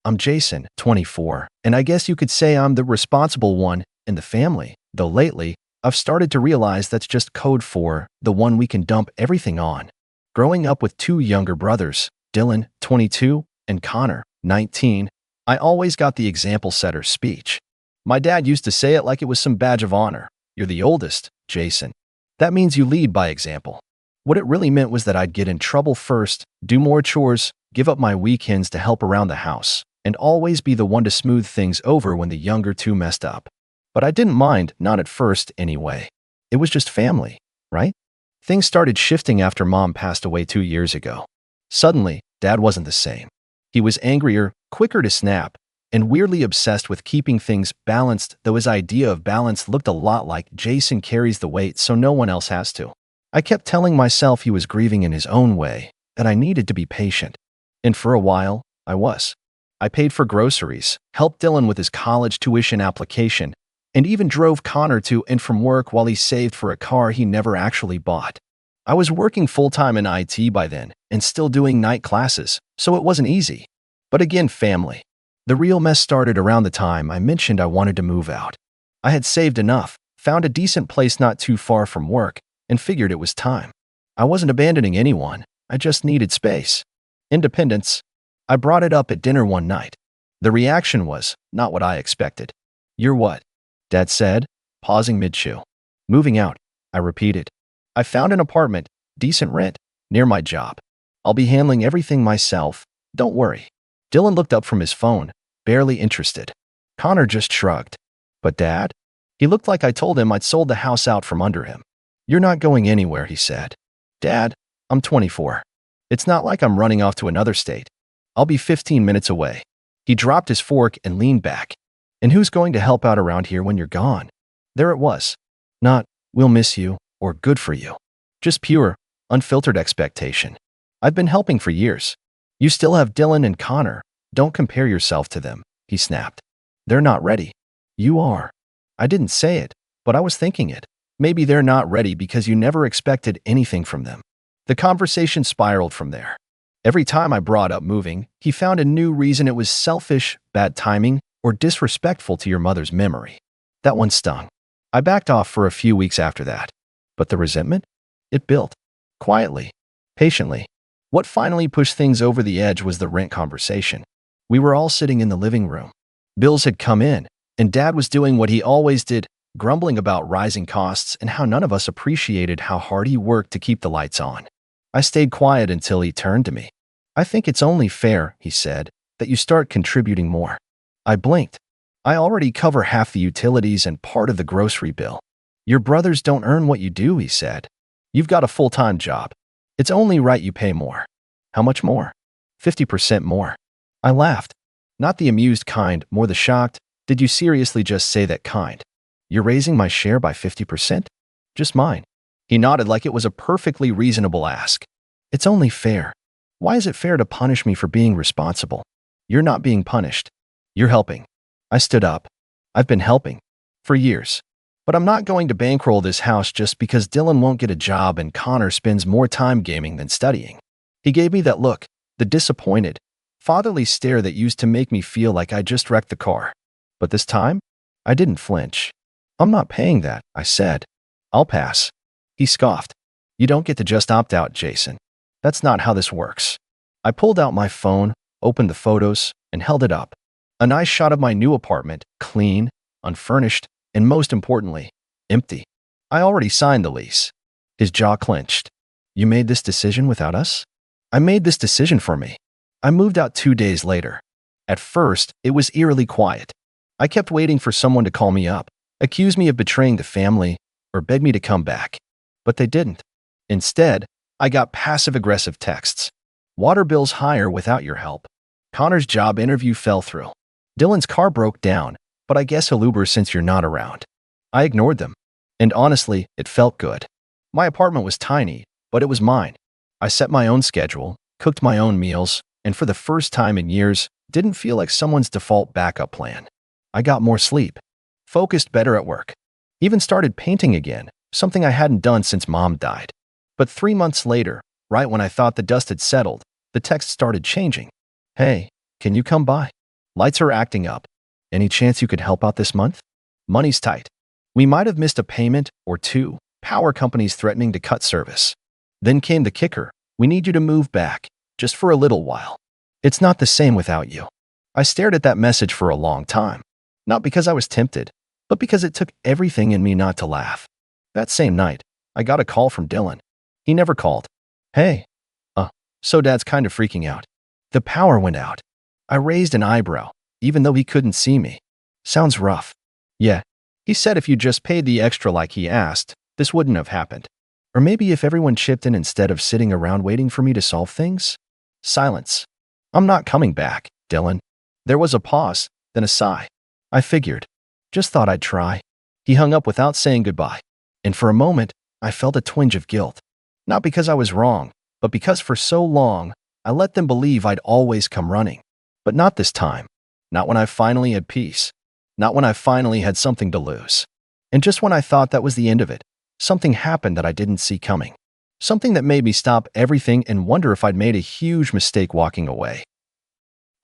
I'm Jason, 24, and I guess you could say I'm the responsible one in the family, though lately, I've started to realize that's just code for the one we can dump everything on. Growing up with two younger brothers, Dylan, 22, and Connor, 19, I always got the example setter speech. My dad used to say it like it was some badge of honor. You're the oldest, Jason. That means you lead by example. What it really meant was that I'd get in trouble first, do more chores, give up my weekends to help around the house, and always be the one to smooth things over when the younger two messed up. But I didn't mind, not at first anyway. It was just family, right? Things started shifting after Mom passed away 2 years ago. Suddenly, Dad wasn't the same. He was angrier, quicker to snap, and weirdly obsessed with keeping things balanced, though his idea of balance looked a lot like Jason carries the weight so no one else has to. I kept telling myself he was grieving in his own way, that I needed to be patient. And for a while, I was. I paid for groceries, helped Dylan with his college tuition application, and even drove Connor to and from work while he saved for a car he never actually bought. I was working full-time in IT by then and still doing night classes, so it wasn't easy. But again, family. The real mess started around the time I mentioned I wanted to move out. I had saved enough, found a decent place not too far from work, and figured it was time. I wasn't abandoning anyone, I just needed space. Independence. I brought it up at dinner one night. The reaction was not what I expected. You're what? Dad said, pausing mid-chew. Moving out, I repeated. I found an apartment, decent rent, near my job. I'll be handling everything myself, don't worry. Dylan looked up from his phone, barely interested. Connor just shrugged. But Dad? He looked like I told him I'd sold the house out from under him. You're not going anywhere, he said. Dad, I'm 24. It's not like I'm running off to another state. I'll be 15 minutes away. He dropped his fork and leaned back. And who's going to help out around here when you're gone? There it was. Not, we'll miss you, or good for you. Just pure, unfiltered expectation. I've been helping for years. You still have Dylan and Connor. Don't compare yourself to them, he snapped. They're not ready. You are. I didn't say it, but I was thinking it. Maybe they're not ready because you never expected anything from them. The conversation spiraled from there. Every time I brought up moving, he found a new reason it was selfish, bad timing, or disrespectful to your mother's memory. That one stung. I backed off for a few weeks after that. But the resentment? It built. Quietly. Patiently. What finally pushed things over the edge was the rent conversation. We were all sitting in the living room. Bills had come in, and Dad was doing what he always did, grumbling about rising costs and how none of us appreciated how hard he worked to keep the lights on. I stayed quiet until he turned to me. I think it's only fair, he said, that you start contributing more. I blinked. I already cover half the utilities and part of the grocery bill. Your brothers don't earn what you do, he said. You've got a full-time job. It's only right you pay more. How much more? 50% more. I laughed. Not the amused kind, more the shocked. Did you seriously just say that kind? You're raising my share by 50%? Just mine. He nodded like it was a perfectly reasonable ask. It's only fair. Why is it fair to punish me for being responsible? You're not being punished. You're helping. I stood up. I've been helping. For years. But I'm not going to bankroll this house just because Dylan won't get a job and Connor spends more time gaming than studying. He gave me that look, the disappointed, fatherly stare that used to make me feel like I just wrecked the car. But this time, I didn't flinch. I'm not paying that, I said. I'll pass. He scoffed. You don't get to just opt out, Jason. That's not how this works. I pulled out my phone, opened the photos, and held it up. A nice shot of my new apartment, clean, unfurnished, and most importantly, empty. I already signed the lease. His jaw clenched. You made this decision without us? I made this decision for me. I moved out 2 days later. At first, it was eerily quiet. I kept waiting for someone to call me up, accuse me of betraying the family, or beg me to come back. But they didn't. Instead, I got passive-aggressive texts. Water bills higher without your help. Connor's job interview fell through. Dylan's car broke down, but I guess he'll Uber since you're not around. I ignored them. And honestly, it felt good. My apartment was tiny, but it was mine. I set my own schedule, cooked my own meals, and for the first time in years, didn't feel like someone's default backup plan. I got more sleep, focused better at work, even started painting again, something I hadn't done since Mom died. But 3 months later, right when I thought the dust had settled, the text started changing. Hey, can you come by? Lights are acting up. Any chance you could help out this month? Money's tight. We might have missed a payment or two. Power companies threatening to cut service. Then came the kicker. We need you to move back, just for a little while. It's not the same without you. I stared at that message for a long time. Not because I was tempted, but because it took everything in me not to laugh. That same night, I got a call from Dylan. He never called. Hey. So Dad's kind of freaking out. The power went out. I raised an eyebrow, even though he couldn't see me. Sounds rough. Yeah. He said if you just paid the extra like he asked, this wouldn't have happened. Or maybe if everyone chipped in instead of sitting around waiting for me to solve things? Silence. I'm not coming back, Dylan. There was a pause, then a sigh. I figured. Just thought I'd try. He hung up without saying goodbye. And for a moment, I felt a twinge of guilt. Not because I was wrong, but because for so long, I let them believe I'd always come running. But not this time. Not when I finally had peace. Not when I finally had something to lose. And just when I thought that was the end of it, something happened that I didn't see coming. Something that made me stop everything and wonder if I'd made a huge mistake walking away.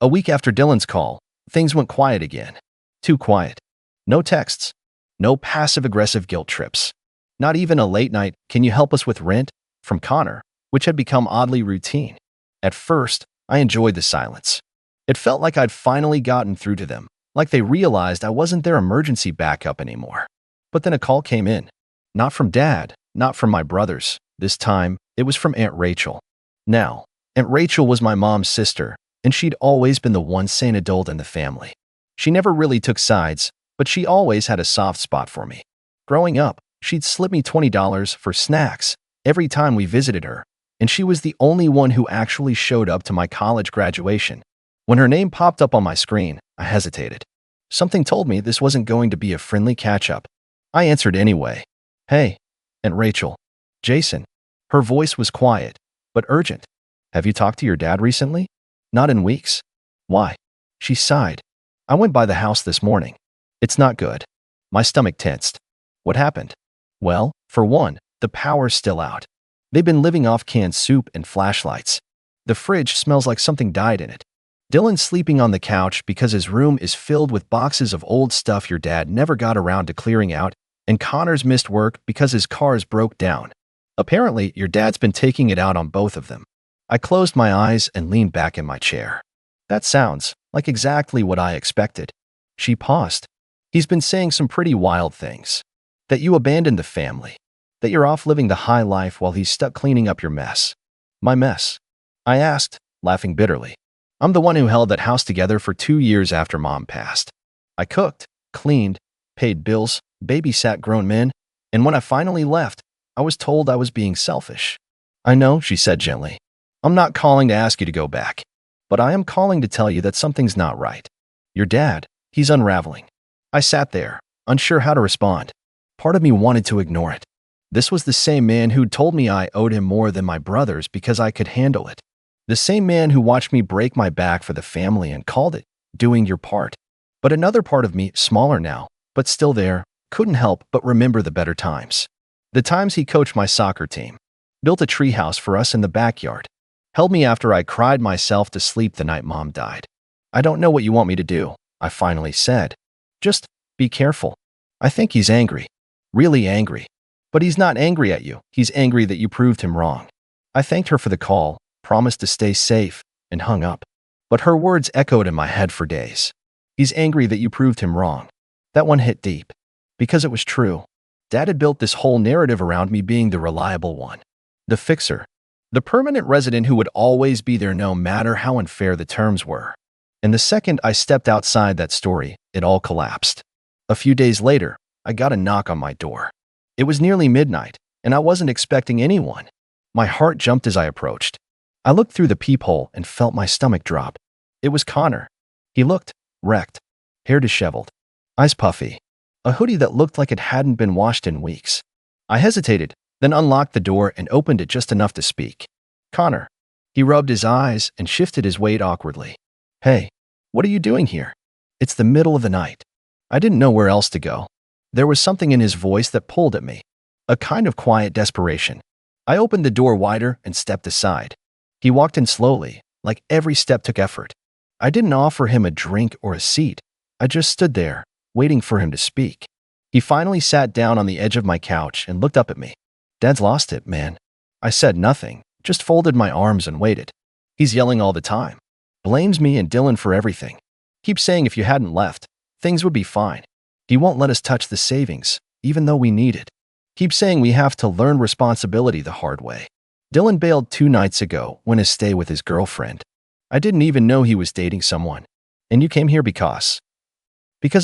A week after Dylan's call, things went quiet again. Too quiet. No texts. No passive-aggressive guilt trips. Not even a late night, "Can you help us with rent?" from Connor, which had become oddly routine. At first, I enjoyed the silence. It felt like I'd finally gotten through to them, like they realized I wasn't their emergency backup anymore. But then a call came in. Not from Dad, not from my brothers. This time, it was from Aunt Rachel. Now, Aunt Rachel was my mom's sister, and she'd always been the one sane adult in the family. She never really took sides, but she always had a soft spot for me. Growing up, she'd slip me $20 for snacks every time we visited her, and she was the only one who actually showed up to my college graduation. When her name popped up on my screen, I hesitated. Something told me this wasn't going to be a friendly catch-up. I answered anyway. "Hey, Aunt Rachel." "Jason." Her voice was quiet, but urgent. "Have you talked to your dad recently?" "Not in weeks." "Why?" She sighed. "I went by the house this morning. It's not good." My stomach tensed. "What happened?" "Well, for one, the power's still out. They've been living off canned soup and flashlights. The fridge smells like something died in it. Dylan's sleeping on the couch because his room is filled with boxes of old stuff your dad never got around to clearing out, and Connor's missed work because his cars broke down. Apparently, your dad's been taking it out on both of them." I closed my eyes and leaned back in my chair. That sounds like exactly what I expected. She paused. "He's been saying some pretty wild things. That you abandoned the family. That you're off living the high life while he's stuck cleaning up your mess." "My mess?" I asked, laughing bitterly. "I'm the one who held that house together for 2 years after Mom passed. I cooked, cleaned, paid bills, babysat grown men, and when I finally left, I was told I was being selfish." "I know," she said gently. "I'm not calling to ask you to go back, but I am calling to tell you that something's not right. Your dad, he's unraveling." I sat there, unsure how to respond. Part of me wanted to ignore it. This was the same man who'd told me I owed him more than my brothers because I could handle it. The same man who watched me break my back for the family and called it doing your part. But another part of me, smaller now, but still there, couldn't help but remember the better times. The times he coached my soccer team, built a treehouse for us in the backyard, held me after I cried myself to sleep the night Mom died. "I don't know what you want me to do," I finally said. "Just be careful." I think he's angry. Really angry. But he's not angry at you. He's angry that you proved him wrong. I thanked her for the call, promised to stay safe, and hung up. But her words echoed in my head for days. He's angry that you proved him wrong. That one hit deep. Because it was true. Dad had built this whole narrative around me being the reliable one. The fixer. The permanent resident who would always be there no matter how unfair the terms were. And the second I stepped outside that story, it all collapsed. A few days later, I got a knock on my door. It was nearly midnight, and I wasn't expecting anyone. My heart jumped as I approached. I looked through the peephole and felt my stomach drop. It was Connor. He looked wrecked, hair disheveled, eyes puffy, a hoodie that looked like it hadn't been washed in weeks. I hesitated, then unlocked the door and opened it just enough to speak. "Connor." He rubbed his eyes and shifted his weight awkwardly. "Hey, what are you doing here?" It's the middle of the night. I didn't know where else to go. There was something in his voice that pulled at me, a kind of quiet desperation. I opened the door wider and stepped aside. He walked in slowly, like every step took effort. I didn't offer him a drink or a seat. I just stood there, waiting for him to speak. He finally sat down on the edge of my couch and looked up at me. "Dad's lost it, man." I said nothing, just folded my arms and waited. "He's yelling all the time. Blames me and Dylan for everything. Keeps saying if you hadn't left, things would be fine. He won't let us touch the savings, even though we need it. Keeps saying we have to learn responsibility the hard way. Dylan bailed 2 nights ago when his stay with his girlfriend. I didn't even know he was dating someone. And you came here because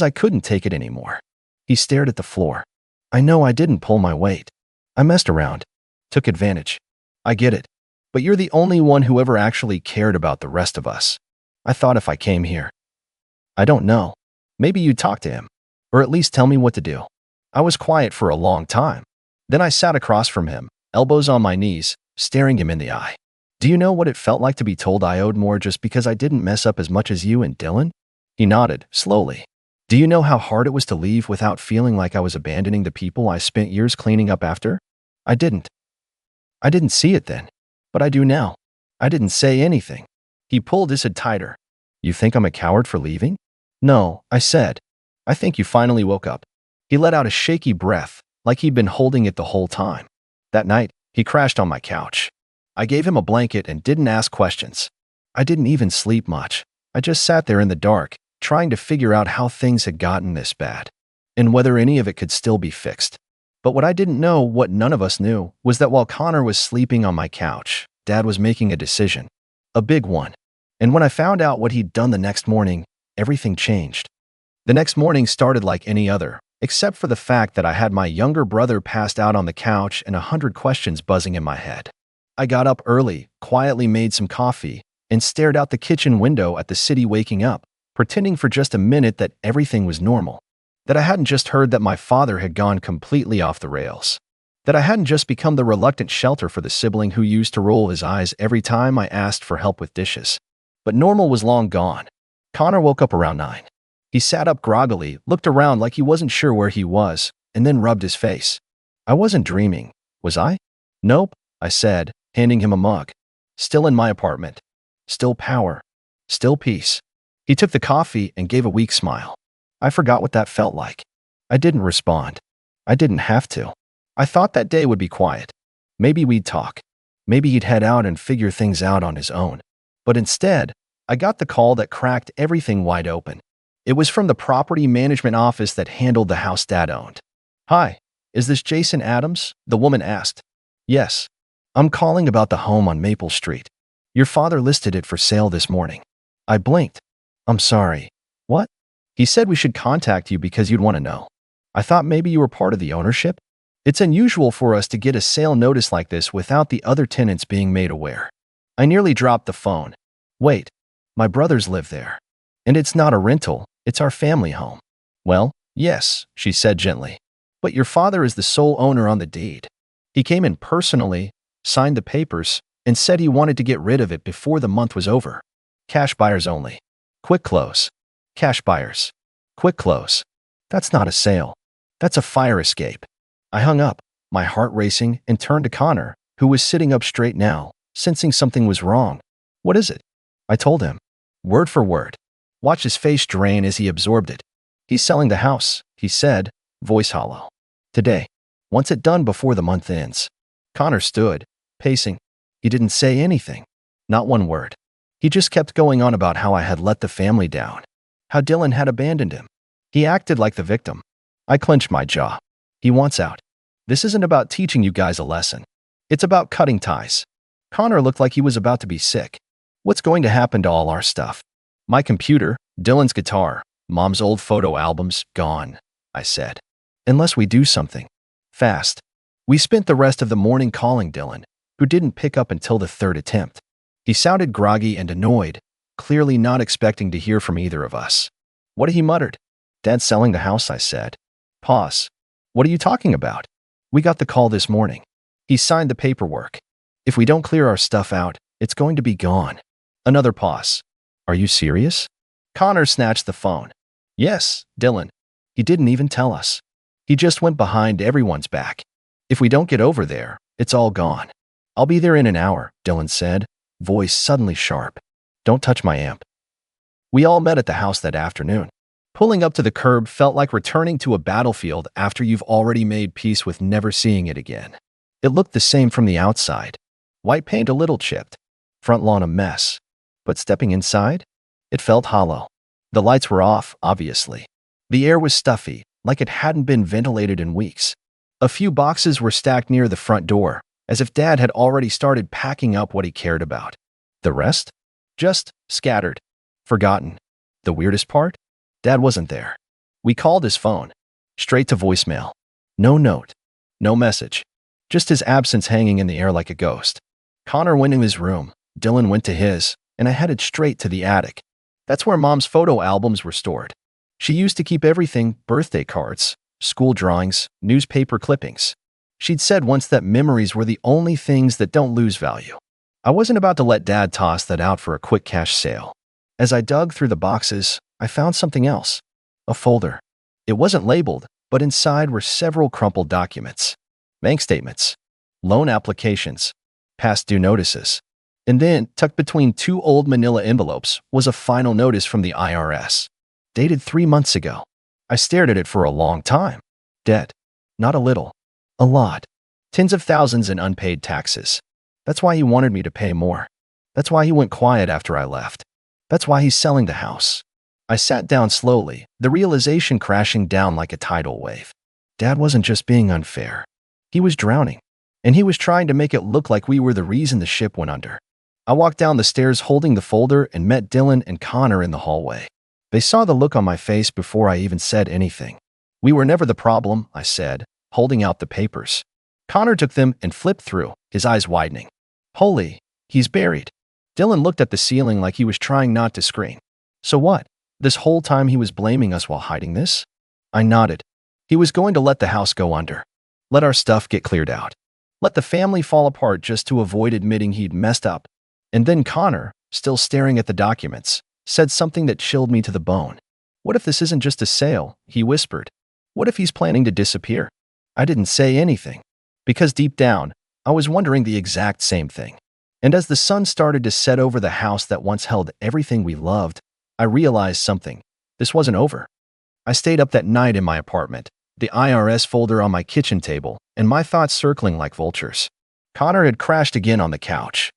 I couldn't take it anymore." He stared at the floor. "I know I didn't pull my weight. I messed around. Took advantage. I get it. But you're the only one who ever actually cared about the rest of us. I thought if I came here." "I don't know. Maybe you'd talk to him. Or at least tell me what to do." I was quiet for a long time. Then I sat across from him, elbows on my knees, staring him in the eye. "Do you know what it felt like to be told I owed more just because I didn't mess up as much as you and Dylan?" He nodded, slowly. "Do you know how hard it was to leave without feeling like I was abandoning the people I spent years cleaning up after? I didn't see it then. But I do now." I didn't say anything. He pulled his head tighter. "You think I'm a coward for leaving?" "No," I said. "I think you finally woke up." He let out a shaky breath, like he'd been holding it the whole time. That night, he crashed on my couch. I gave him a blanket and didn't ask questions. I didn't even sleep much. I just sat there in the dark, trying to figure out how things had gotten this bad, and whether any of it could still be fixed. But what I didn't know, what none of us knew, was that while Connor was sleeping on my couch, Dad was making a decision. A big one. And when I found out what he'd done the next morning, everything changed. The next morning started like any other, except for the fact that I had my younger brother passed out on the couch and 100 questions buzzing in my head. I got up early, quietly made some coffee, and stared out the kitchen window at the city waking up, pretending for just a minute that everything was normal. That I hadn't just heard that my father had gone completely off the rails. That I hadn't just become the reluctant shelter for the sibling who used to roll his eyes every time I asked for help with dishes. But normal was long gone. Connor woke up around 9. He sat up groggily, looked around like he wasn't sure where he was, and then rubbed his face. I wasn't dreaming, was I? "Nope," I said, handing him a mug. "Still in my apartment. Still power. Still peace." He took the coffee and gave a weak smile. I forgot what that felt like. I didn't respond. I didn't have to. I thought that day would be quiet. Maybe we'd talk. Maybe he'd head out and figure things out on his own. But instead, I got the call that cracked everything wide open. It was from the property management office that handled the house Dad owned. "Hi, is this Jason Adams?" the woman asked. "Yes. I'm calling about the home on Maple Street. Your father listed it for sale this morning." I blinked. "I'm sorry. What?" "He said we should contact you because you'd want to know. I thought maybe you were part of the ownership. It's unusual for us to get a sale notice like this without the other tenants being made aware." I nearly dropped the phone. "Wait, my brothers live there. And it's not a rental, it's our family home." "Well, yes," she said gently. "But your father is the sole owner on the deed. He came in personally, signed the papers, and said he wanted to get rid of it before the month was over. Cash buyers only. Quick close. Cash buyers. Quick close. That's not a sale. That's a fire escape." I hung up, my heart racing, and turned to Connor, who was sitting up straight now, sensing something was wrong. "What is it?" I told him, word for word. Watch his face drain as he absorbed it. "He's selling the house," he said, voice hollow. "Today. Wants it done before the month ends." Connor stood, pacing. He didn't say anything. Not one word. He just kept going on about how I had let the family down. How Dylan had abandoned him. He acted like the victim. I clenched my jaw. "He wants out. This isn't about teaching you guys a lesson. It's about cutting ties." Connor looked like he was about to be sick. "What's going to happen to all our stuff?" "My computer, Dylan's guitar, Mom's old photo albums, gone," I said. "Unless we do something. Fast." We spent the rest of the morning calling Dylan, who didn't pick up until the 3rd attempt. He sounded groggy and annoyed, clearly not expecting to hear from either of us. "What?" he muttered. "Dad's selling the house," I said. Pause. "What are you talking about?" "We got the call this morning. He signed the paperwork. If we don't clear our stuff out, it's going to be gone." Another pause. "Are you serious?" Connor snatched the phone. "Yes, Dylan. He didn't even tell us. He just went behind everyone's back. If we don't get over there, it's all gone." "I'll be there in an hour," Dylan said, voice suddenly sharp. "Don't touch my amp." We all met at the house that afternoon. Pulling up to the curb felt like returning to a battlefield after you've already made peace with never seeing it again. It looked the same from the outside. White paint a little chipped, front lawn a mess. But stepping inside, it felt hollow. The lights were off, obviously. The air was stuffy, like it hadn't been ventilated in weeks. A few boxes were stacked near the front door, as if Dad had already started packing up what he cared about. The rest? Just scattered. Forgotten. The weirdest part? Dad wasn't there. We called his phone. Straight to voicemail. No note. No message. Just his absence hanging in the air like a ghost. Connor went in his room. Dylan went to his, and I headed straight to the attic. That's where Mom's photo albums were stored. She used to keep everything: birthday cards, school drawings, newspaper clippings. She'd said once that memories were the only things that don't lose value. I wasn't about to let Dad toss that out for a quick cash sale. As I dug through the boxes, I found something else. A folder. It wasn't labeled, but inside were several crumpled documents. Bank statements, loan applications, past due notices. And then, tucked between two old manila envelopes, was a final notice from the IRS, dated 3 months ago. I stared at it for a long time. Debt. Not a little. A lot. Tens of thousands in unpaid taxes. That's why he wanted me to pay more. That's why he went quiet after I left. That's why he's selling the house. I sat down slowly, the realization crashing down like a tidal wave. Dad wasn't just being unfair. He was drowning, and he was trying to make it look like we were the reason the ship went under. I walked down the stairs holding the folder and met Dylan and Connor in the hallway. They saw the look on my face before I even said anything. We were never the problem, I said, holding out the papers. Connor took them and flipped through, his eyes widening. Holy, he's buried. Dylan looked at the ceiling like he was trying not to scream. So what? This whole time he was blaming us while hiding this? I nodded. He was going to let the house go under. Let our stuff get cleared out. Let the family fall apart just to avoid admitting he'd messed up. And then Connor, still staring at the documents, said something that chilled me to the bone. What if this isn't just a sale? He whispered. What if he's planning to disappear? I didn't say anything, because deep down, I was wondering the exact same thing. And as the sun started to set over the house that once held everything we loved, I realized something. This wasn't over. I stayed up that night in my apartment, the IRS folder on my kitchen table, and my thoughts circling like vultures. Connor had crashed again on the couch.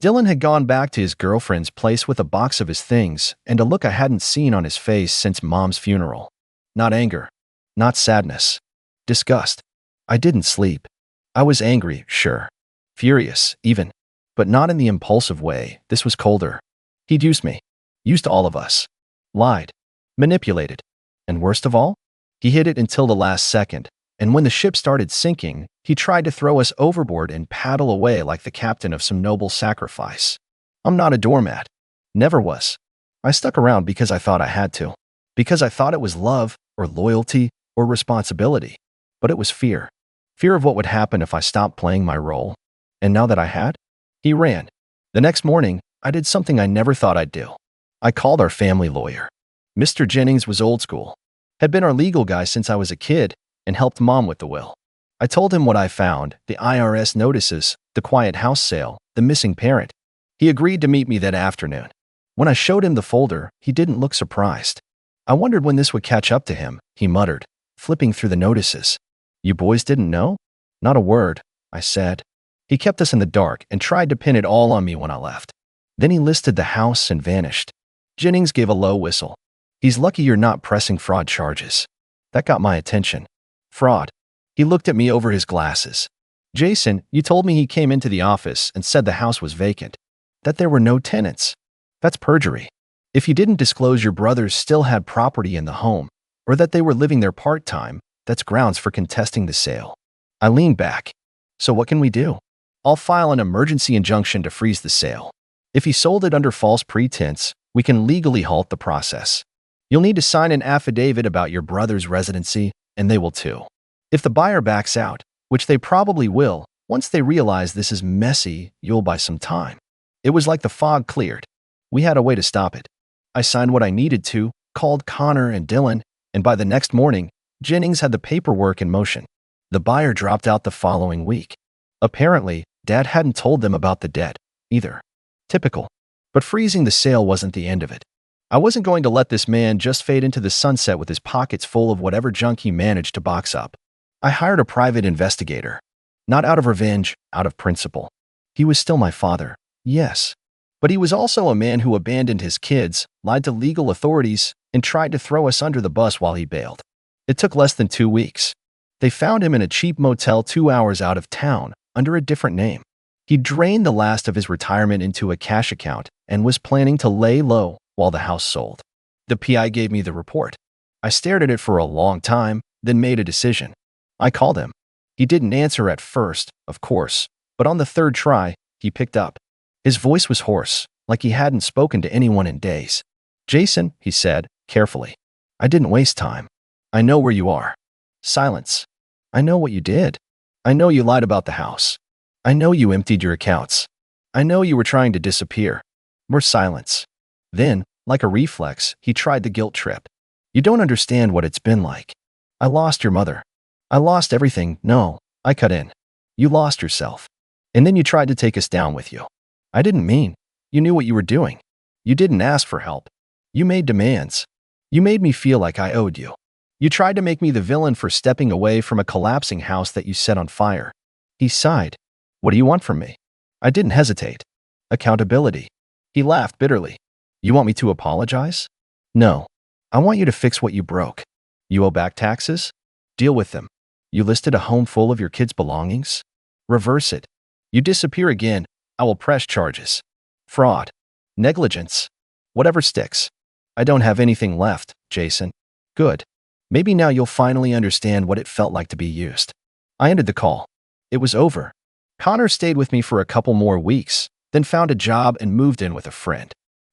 Dylan had gone back to his girlfriend's place with a box of his things and a look I hadn't seen on his face since Mom's funeral. Not anger. Not sadness. Disgust. I didn't sleep. I was angry, sure. Furious, even. But not in the impulsive way. This was colder. He'd used me. Used all of us. Lied. Manipulated. And worst of all, he hid it until the last second. And when the ship started sinking, he tried to throw us overboard and paddle away like the captain of some noble sacrifice. I'm not a doormat. Never was. I stuck around because I thought I had to. Because I thought it was love, or loyalty, or responsibility. But it was fear. Fear of what would happen if I stopped playing my role. And now that I had, he ran. The next morning, I did something I never thought I'd do. I called our family lawyer. Mr. Jennings was old school. Had been our legal guy since I was a kid and helped Mom with the will. I told him what I found, the IRS notices, the quiet house sale, the missing parent. He agreed to meet me that afternoon. When I showed him the folder, he didn't look surprised. I wondered when this would catch up to him, he muttered, flipping through the notices. You boys didn't know? Not a word, I said. He kept us in the dark and tried to pin it all on me when I left. Then he listed the house and vanished. Jennings gave a low whistle. He's lucky you're not pressing fraud charges. That got my attention. Fraud. He looked at me over his glasses. Jason, you told me he came into the office and said the house was vacant. That there were no tenants. That's perjury. If you didn't disclose your brothers still had property in the home, or that they were living there part-time, that's grounds for contesting the sale. I leaned back. So what can we do? I'll file an emergency injunction to freeze the sale. If he sold it under false pretense, we can legally halt the process. You'll need to sign an affidavit about your brother's residency, and they will too. If the buyer backs out, which they probably will, once they realize this is messy, you'll buy some time. It was like the fog cleared. We had a way to stop it. I signed what I needed to, called Connor and Dylan, and by the next morning, Jennings had the paperwork in motion. The buyer dropped out the following week. Apparently, Dad hadn't told them about the debt, either. Typical. But freezing the sale wasn't the end of it. I wasn't going to let this man just fade into the sunset with his pockets full of whatever junk he managed to box up. I hired a private investigator. Not out of revenge, out of principle. He was still my father, yes. But he was also a man who abandoned his kids, lied to legal authorities, and tried to throw us under the bus while he bailed. It took less than 2 weeks. They found him in a cheap motel 2 hours out of town, under a different name. He drained the last of his retirement into a cash account and was planning to lay low while the house sold. The PI gave me the report. I stared at it for a long time, then made a decision. I called him. He didn't answer at first, of course, but on the third try, he picked up. His voice was hoarse, like he hadn't spoken to anyone in days. "Jason," he said, carefully. "I didn't waste time. I know where you are." Silence. "I know what you did. I know you lied about the house. I know you emptied your accounts. I know you were trying to disappear." More silence. Then, like a reflex, he tried the guilt trip. "You don't understand what it's been like. I lost your mother. I lost everything. No," I cut in. "You lost yourself. And then you tried to take us down with you. I didn't mean. You knew what you were doing. You didn't ask for help. You made demands. You made me feel like I owed you. You tried to make me the villain for stepping away from a collapsing house that you set on fire." He sighed. "What do you want from me?" I didn't hesitate. "Accountability." He laughed bitterly. "You want me to apologize?" "No. I want you to fix what you broke. You owe back taxes? Deal with them. You listed a home full of your kids' belongings? Reverse it. You disappear again, I will press charges. Fraud. Negligence. Whatever sticks. I don't have anything left, Jason. Good. Maybe now you'll finally understand what it felt like to be used." I ended the call. It was over. Connor stayed with me for a couple more weeks, then found a job and moved in with a friend.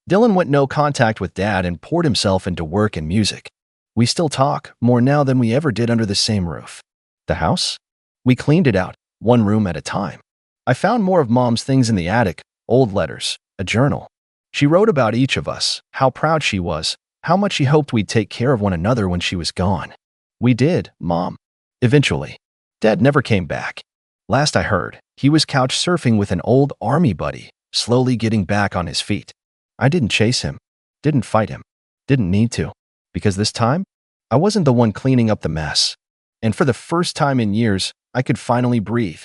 Dylan went no contact with Dad and poured himself into work and music. We still talk, more now than we ever did under the same roof. The house? We cleaned it out, one room at a time. I found more of Mom's things in the attic, old letters, a journal. She wrote about each of us, how proud she was, how much she hoped we'd take care of one another when she was gone. We did, Mom. Eventually. Dad never came back. Last I heard, he was couch surfing with an old army buddy, slowly getting back on his feet. I didn't chase him, didn't fight him, didn't need to, because this time, I wasn't the one cleaning up the mess. And for the first time in years, I could finally breathe.